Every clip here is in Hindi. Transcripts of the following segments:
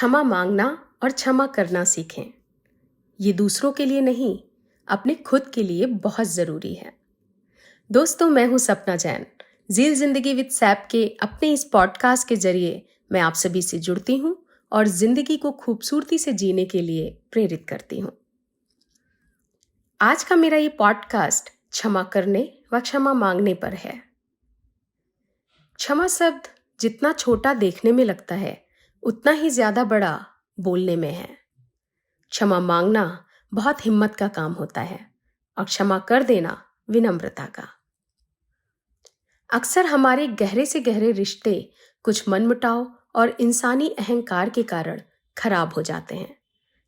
क्षमा मांगना और क्षमा करना सीखें। ये दूसरों के लिए नहीं, अपने खुद के लिए बहुत ज़रूरी है। दोस्तों, मैं हूं सपना जैन। जील जिंदगी विद सैप के अपने इस पॉडकास्ट के जरिए मैं आप सभी से जुड़ती हूं और जिंदगी को खूबसूरती से जीने के लिए प्रेरित करती हूं। आज का मेरा ये पॉडकास्ट क्षमा करने व क्षमा मांगने पर है। क्षमा शब्द जितना छोटा देखने में लगता है, उतना ही ज्यादा बड़ा बोलने में है। क्षमा मांगना बहुत हिम्मत का काम होता है और क्षमा कर देना विनम्रता का। अक्सर हमारे गहरे से गहरे रिश्ते कुछ मनमुटाव और इंसानी अहंकार के कारण खराब हो जाते हैं,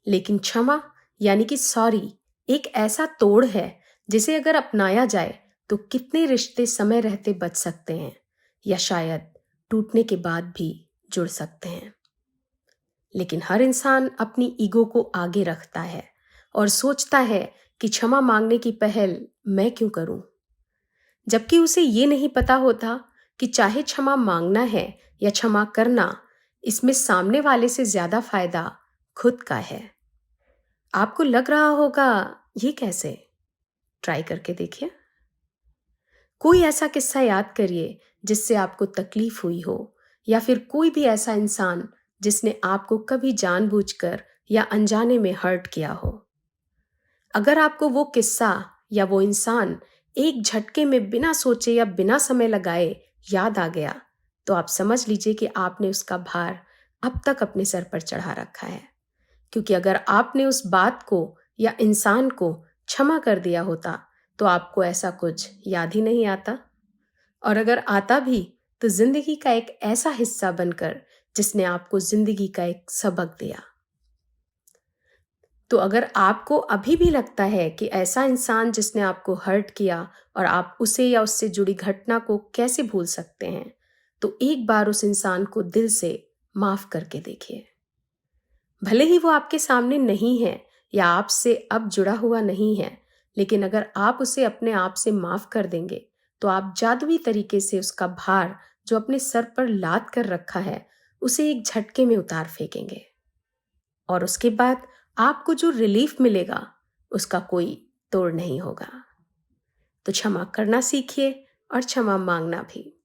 लेकिन क्षमा यानी कि सॉरी एक ऐसा तोड़ है जिसे अगर अपनाया जाए तो कितने रिश्ते समय रहते बच सकते हैं या शायद टूटने के बाद भी जुड़ सकते हैं। लेकिन हर इंसान अपनी ईगो को आगे रखता है और सोचता है कि क्षमा मांगने की पहल मैं क्यों करूं, जबकि उसे ये नहीं पता होता कि चाहे क्षमा मांगना है या क्षमा करना, इसमें सामने वाले से ज्यादा फायदा खुद का है। आपको लग रहा होगा ये कैसे? ट्राई करके देखिए। कोई ऐसा किस्सा याद करिए जिससे आपको तकलीफ हुई हो, या फिर कोई भी ऐसा इंसान जिसने आपको कभी जानबूझकर या अनजाने में हर्ट किया हो। अगर आपको वो किस्सा या वो इंसान एक झटके में बिना सोचे या बिना समय लगाए याद आ गया, तो आप समझ लीजिए कि आपने उसका भार अब तक अपने सर पर चढ़ा रखा है। क्योंकि अगर आपने उस बात को या इंसान को क्षमा कर दिया होता तो आपको ऐसा कुछ याद ही नहीं आता, और अगर आता भी तो जिंदगी का एक ऐसा हिस्सा बनकर जिसने आपको जिंदगी का एक सबक दिया। तो अगर आपको अभी भी लगता है कि ऐसा इंसान जिसने आपको हर्ट किया और आप उसे या उससे जुड़ी घटना को कैसे भूल सकते हैं, तो एक बार उस इंसान को दिल से माफ करके देखिए। भले ही वो आपके सामने नहीं है या आपसे अब जुड़ा हुआ नहीं है, लेकिन अगर आप उसे अपने आप से माफ कर देंगे तो आप जादुई तरीके से उसका भार जो अपने सर पर लाद कर रखा है, उसे एक झटके में उतार फेंकेंगे। और उसके बाद आपको जो रिलीफ मिलेगा उसका कोई तोड़ नहीं होगा। तो क्षमा करना सीखिए और क्षमा मांगना भी।